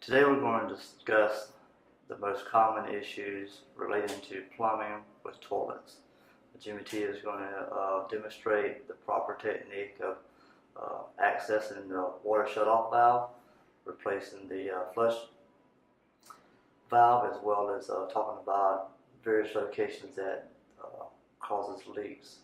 Today we're going to discuss the most common issues relating to plumbing with toilets. Jimmy T is going to demonstrate the proper technique of accessing the water shutoff valve, replacing the flush valve, as well as talking about various locations that causes leaks.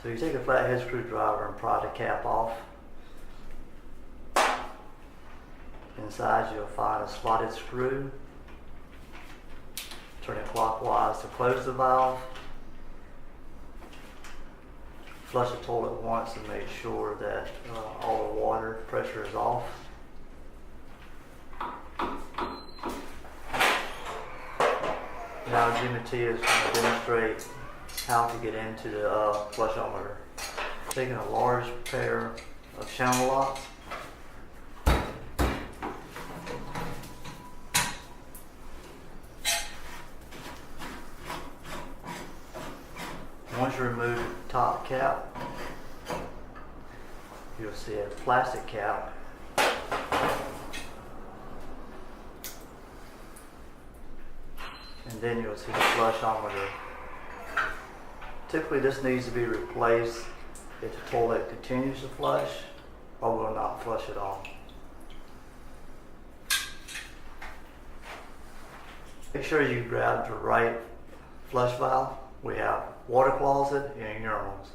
So you take a flathead screwdriver and pry the cap off. Inside you'll find a slotted screw. Turn it clockwise to close the valve. Flush the toilet once and make sure that all the water pressure is off. Now Jimmy T is going to demonstrate how to get into the flushometer. Taking a large pair of channel locks. Once you remove the top cap, you'll see a plastic cap. And then you'll see the flushometer. Typically this needs to be replaced if the toilet continues to flush or will not flush at all. Make sure you grab the right flush valve. We have water closet and urinals.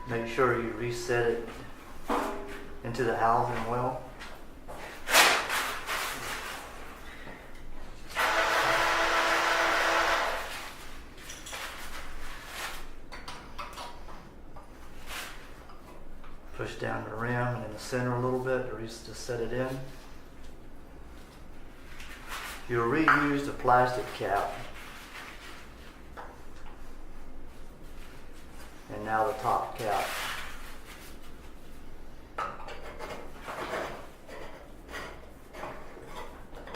Make sure you reset it into the housing well. Push down the rim and in the center a little bit to set it in. You'll reuse the plastic cap. And now the top cap.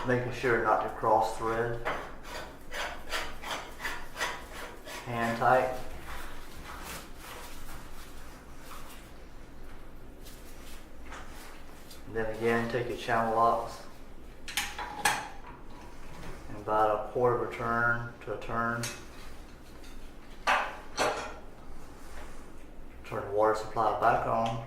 Making sure not to cross thread. Hand tight. And then again, take your channel locks. And about a quarter of a turn to a turn. Turn the water supply back on.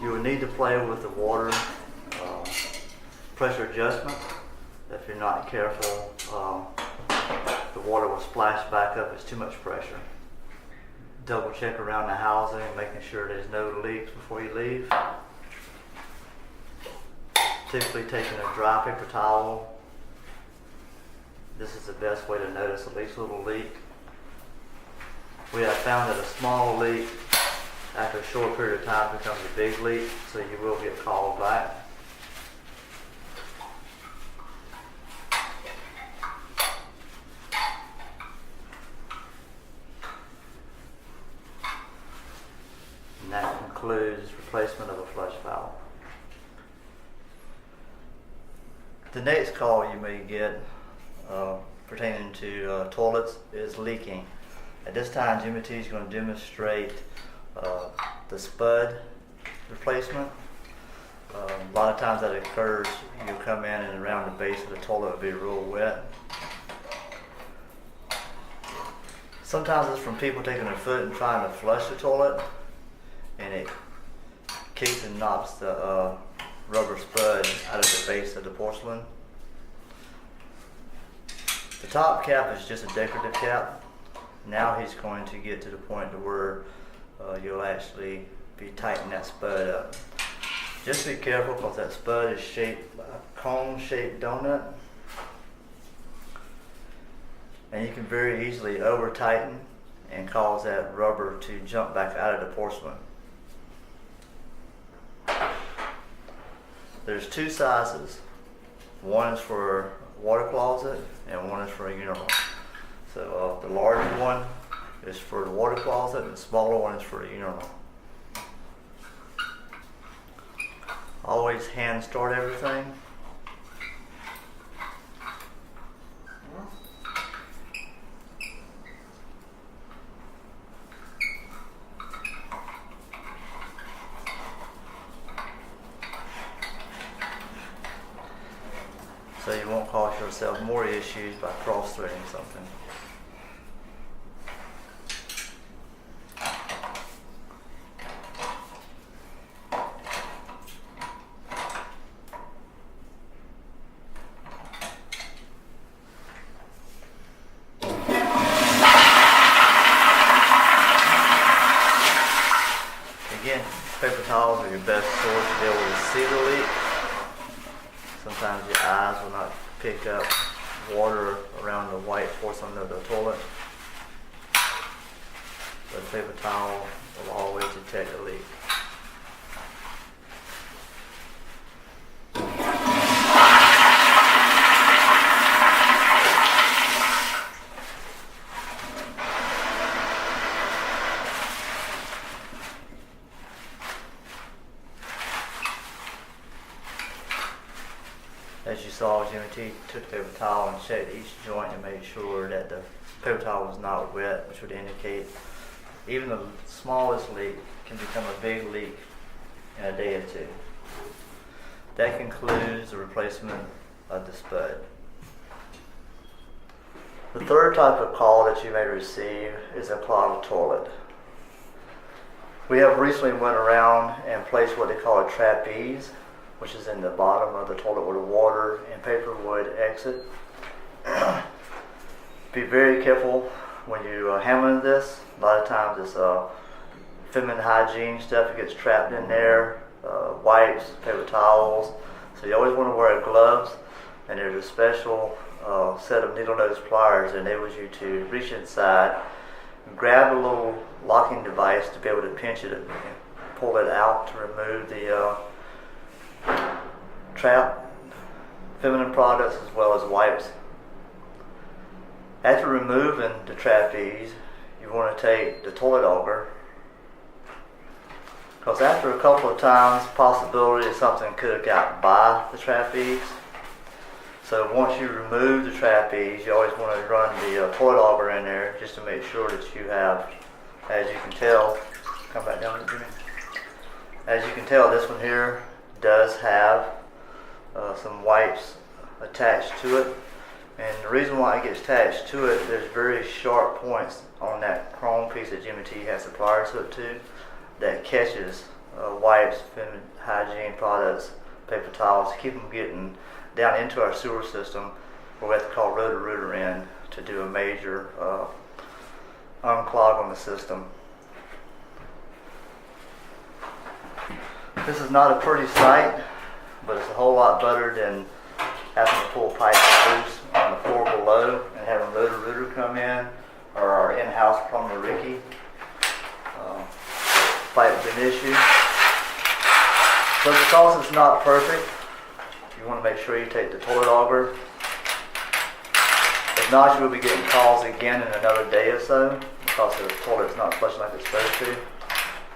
You will need to play with the water pressure adjustment. If you're not careful, the water will splash back up. It's too much pressure. Double check around the housing, making sure there's no leaks before you leave. Typically taking a dry paper towel. This is the best way to notice the least little leak. We have found that a small leak after a short period of time becomes a big leak, so you will get called back. And that concludes replacement of a flush valve. The next call you may get pertaining to toilets is leaking. At this time, Jimmy T is going to demonstrate the spud replacement. A lot of times that occurs, you'll come in and around the base of the toilet will be real wet. Sometimes it's from people taking their foot and trying to flush the toilet, and it kicks and knocks the rubber spud out of the base of the porcelain. The top cap is just a decorative cap. Now he's going to get to the point to where you'll actually be tightening that spud up. Just be careful because that spud is shaped like a cone-shaped donut. And you can very easily over tighten and cause that rubber to jump back out of the porcelain. There's two sizes. One is for a water closet and one is for a urinal. So the larger one is for the water closet and the smaller one is for the urinal. always hand start everything. So you won't cause yourself more issues by cross-threading something. Again, paper towels are your best source to be able to see the leak. Sometimes your eyes will not pick up water around the white portion of the toilet, but a paper towel will always detect a leak. As you saw, Jimmy T took the paper towel and checked each joint and made sure that the paper towel was not wet, which would indicate even the smallest leak can become a big leak in a day or two. That concludes the replacement of the spud. The third type of call that you may receive is a clogged toilet. We have recently went around and placed what they call a trapeze, which is in the bottom of the toilet where the water and paper would exit. Be very careful when you're handling this. A lot of times it's feminine hygiene stuff that gets trapped in there, wipes, paper towels. So you always want to wear gloves, and there's a special set of needle nose pliers that enables you to reach inside and grab a little locking device to be able to pinch it and pull it out to remove the trap, feminine products as well as wipes. After removing the trapeze, you want to take the toilet auger, because after a couple of times, possibility that something could have got by the trapeze. So once you remove the trapeze, you always want to run the toilet auger in there just to make sure that you have, as you can tell, come back down, Jimmy. As you can tell, this one here does have some wipes attached to it, and the reason why it gets attached to it, there's very sharp points on that chrome piece that Jimmy T has the pliers hooked to that catches wipes, feminine hygiene products, paper towels, to keep them getting down into our sewer system, where we have to call rotor in to do a major unclog on the system. This is not a pretty sight, but it's a whole lot better than having to pull pipes loose on the floor below and having rotor come in, or our in-house plumber Ricky fight with an issue. But because it's not perfect, you want to make sure you take the toilet auger. If not, you will be getting calls again in another day or so because the toilet's not flushing like it's supposed to,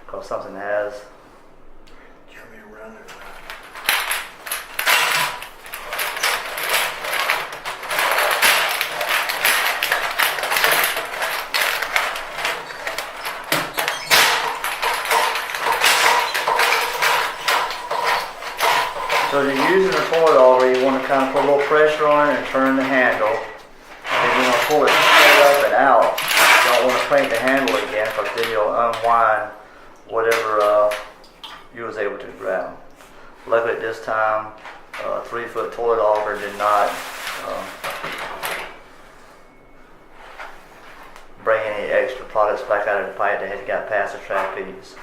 because something has. So if you're using the toilet auger, you want to kind of put a little pressure on it and turn the handle. And then you want to pull it straight up and out. You don't want to crank the handle again, because then you'll unwind whatever you was able to grab. Luckily at this time, a 3-foot toilet auger did not bring any extra products back out of the pipe that had got past the trapeze.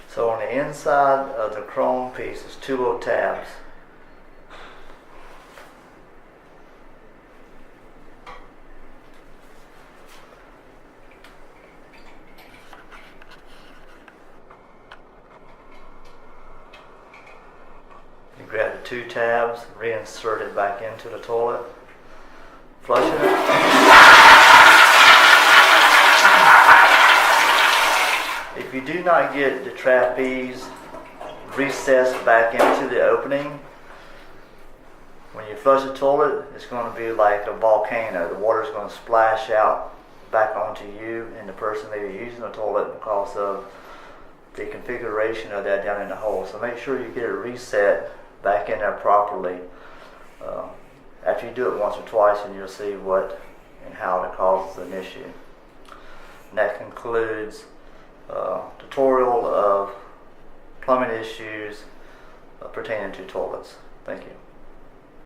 So on the inside of the chrome piece is 2 little tabs. 2 tabs, reinsert it back into the toilet, flushing it. If you do not get the trapeze recessed back into the opening, when you flush the toilet, it's going to be like a volcano. The water is going to splash out back onto you and the person that you're using the toilet because of the configuration of that down in the hole. So make sure you get it reset back in there properly. After you do it once or twice, and you'll see what and how it causes an issue. And that concludes tutorial of plumbing issues pertaining to toilets. Thank you.